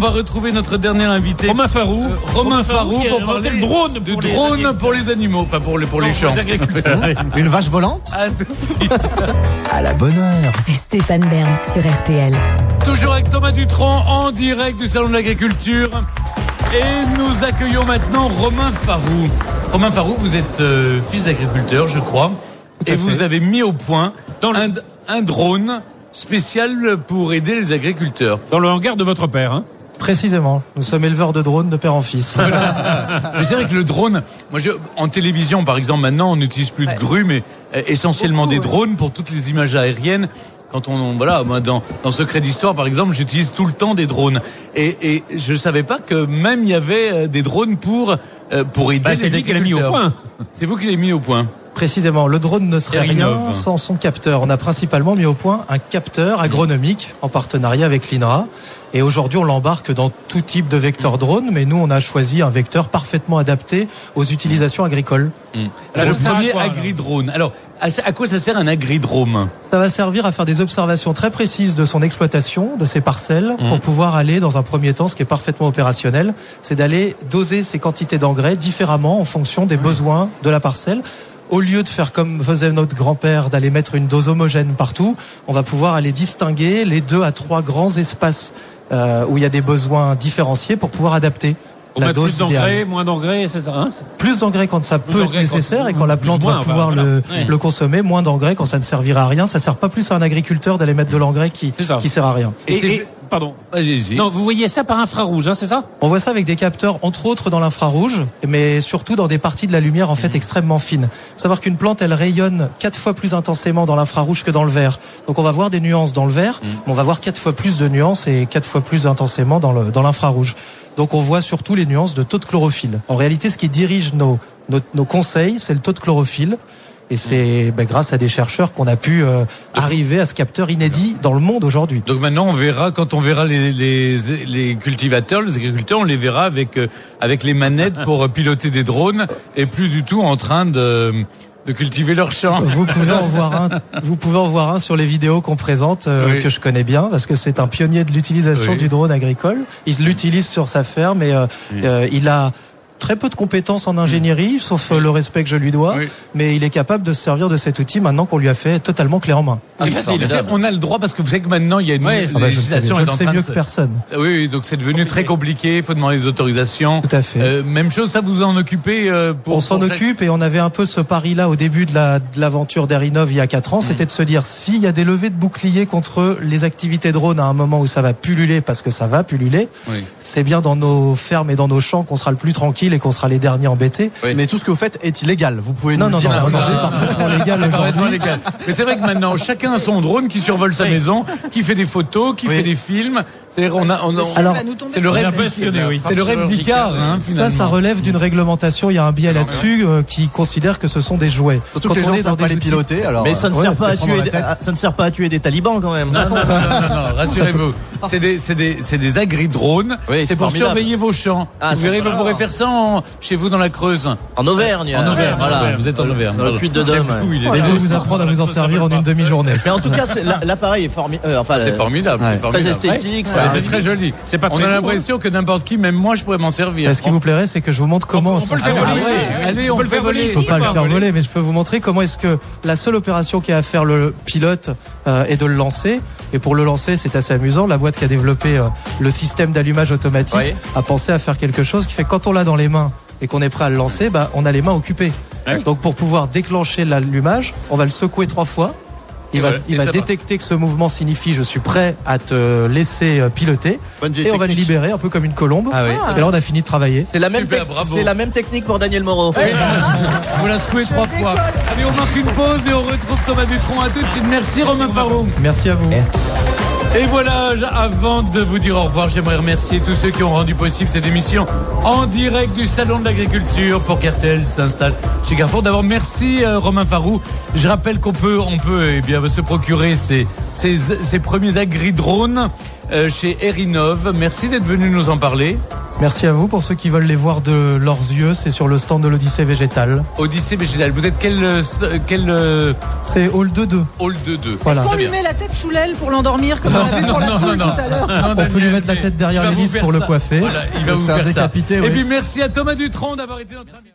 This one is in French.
va retrouver notre dernier invité. Romain Farou. Romain Farou pour parler de drone pour les animaux, enfin pour les champs. Les agriculteurs. Une vache volante. À tout de suite. À la bonne heure. Stéphane Bern sur RTL. Toujours avec Thomas Dutronc en direct du Salon de l'Agriculture. Et nous accueillons maintenant Romain Farou. Romain Farou, vous êtes fils d'agriculteur, je crois. Et vous avez mis au point un drone spécial pour aider les agriculteurs. Dans le hangar de votre père, hein. Précisément, nous sommes éleveurs de drones de père en fils. Mais c'est vrai que le drone, en télévision par exemple, maintenant on n'utilise plus de grues, mais essentiellement des drones pour toutes les images aériennes. Quand moi dans Secret d'Histoire par exemple, j'utilise tout le temps des drones. Et je savais pas que même il y avait des drones pour aider les agriculteurs. C'est lui qui l'a mis au point. C'est vous qui l'avez mis au point. Précisément, le drone ne serait Erinov. rien sans son capteur. On a principalement mis au point un capteur agronomique en partenariat avec l'INRA. Et aujourd'hui, on l'embarque dans tout type de vecteur drone, mais nous, on a choisi un vecteur parfaitement adapté aux utilisations agricoles. Alors, le premier agri-drone. Alors, à quoi ça sert un agri-drone ? Ça va servir à faire des observations très précises de son exploitation, de ses parcelles, pour pouvoir aller, dans un premier temps, ce qui est parfaitement opérationnel, c'est d'aller doser ses quantités d'engrais différemment en fonction des besoins de la parcelle. Au lieu de faire comme faisait notre grand-père, d'aller mettre une dose homogène partout, on va pouvoir aller distinguer les 2 à 3 grands espaces où il y a des besoins différenciés pour pouvoir adapter la dose plus d'engrais, idéale. moins d'engrais, etc. Plus d'engrais quand ça peut être nécessaire et quand la plante va pouvoir le consommer, moins d'engrais quand ça ne servira à rien. Ça sert pas plus à un agriculteur d'aller mettre de l'engrais qui sert à rien. Pardon. Allez-y. Non, vous voyez ça par infrarouge, hein, c'est ça ? On voit ça avec des capteurs, entre autres dans l'infrarouge, mais surtout dans des parties de la lumière en fait extrêmement fines. Savoir qu'une plante, elle rayonne 4 fois plus intensément dans l'infrarouge que dans le vert. Donc on va voir des nuances dans le vert, mais on va voir 4 fois plus de nuances et 4 fois plus intensément dans l'infrarouge. Donc on voit surtout les nuances de taux de chlorophylle. En réalité, ce qui dirige nos conseils, c'est le taux de chlorophylle. Et c'est grâce à des chercheurs qu'on a pu arriver à ce capteur inédit dans le monde aujourd'hui. Donc maintenant, quand on verra les cultivateurs, les agriculteurs, on les verra avec les manettes pour piloter des drones et plus du tout en train de cultiver leurs champs. Vous pouvez en voir un sur les vidéos qu'on présente, que je connais bien, parce que c'est un pionnier de l'utilisation du drone agricole. Il l'utilise sur sa ferme et il a très peu de compétences en ingénierie, sauf le respect que je lui dois, mais il est capable de se servir de cet outil maintenant qu'on lui a fait totalement clé en main. On a le droit, parce que vous savez que maintenant il y a une législation. Je le sais mieux que personne. Oui, donc c'est devenu très compliqué, il faut demander les autorisations. Tout à fait. Même chose, ça vous en occupez On s'en occupe et on avait un peu ce pari-là au début de l'aventure d'Erinov il y a 4 ans, c'était de se dire s'il y a des levées de boucliers contre les activités drone à un moment où ça va pulluler, parce que ça va pulluler, c'est bien dans nos fermes et dans nos champs qu'on sera le plus tranquille et qu'on sera les derniers embêtés. Mais tout ce que vous faites est illégal. Vous pouvez nous le dire. Non, c'est parfaitement légal aujourd'hui. Mais c'est vrai que maintenant, chacun a son drone qui survole sa maison, qui fait des photos, qui fait des films. C'est-à-dire, Alors, c'est le rêve c'est le rêve d'Icare, hein, finalement. Ça relève d'une réglementation. Il y a un biais là-dessus qui considère que ce sont des jouets. Surtout que les gens ne savent pas les piloter. Alors, mais ça ne sert pas à tuer des talibans quand même. Non, rassurez-vous. C'est des agri-drones. C'est pour surveiller vos champs. Vous verrez, vous pourrez faire ça chez vous dans la Creuse. En Auvergne. En Auvergne, voilà. Vous êtes en Auvergne. Dans le Puy de Dôme. Et je vais vous apprendre à vous en servir en une demi-journée. Mais en tout cas, l'appareil est formidable. C'est formidable. Très esthétique. C'est très joli. On a l'impression que n'importe qui, même moi, je pourrais m'en servir. Ce qui vous plairait, c'est que je vous montre comment. On peut le faire voler. Allez, on peut le faire voler. Je ne peux pas le faire voler, mais je peux vous montrer comment est-ce que la seule opération qu'il y a à faire le pilote est de le lancer. Et pour le lancer, c'est assez amusant. La boîte qui a développé le système d'allumage automatique a pensé à faire quelque chose qui fait que quand on l'a dans les mains et qu'on est prêt à le lancer, on a les mains occupées. Donc pour pouvoir déclencher l'allumage, on va le secouer 3 fois. Il va détecter que ce mouvement signifie je suis prêt à te laisser piloter et on va le libérer un peu comme une colombe. Et là on a fini de travailler. C'est la même technique pour Daniel Moreau. Vous la secouez 3 fois. Allez, on marque une pause et on retrouve Thomas Dutronc. À tout de suite. Merci Romain Farou. Merci à vous. Et voilà, avant de vous dire au revoir, j'aimerais remercier tous ceux qui ont rendu possible cette émission en direct du Salon de l'Agriculture pour qu'RTL s'installe chez Carrefour. D'abord, merci Romain Farou. Je rappelle qu'on peut se procurer ces premiers agri-drones chez Erinov. Merci d'être venu nous en parler. Merci à vous. Pour ceux qui veulent les voir de leurs yeux, c'est sur le stand de l'Odyssée Végétale. Odyssée Végétale. Vous êtes quel C'est Hall 2-2. Hall 2-2. Voilà. Est-ce qu'on lui met la tête sous l'aile pour l'endormir comme on a vu pour la poule tout à l'heure? On peut lui mettre la tête derrière l'hélice pour le coiffer. Voilà, il va vous faire faire ça. décapiter, Et oui. puis merci à Thomas Dutronc d'avoir été notre invité.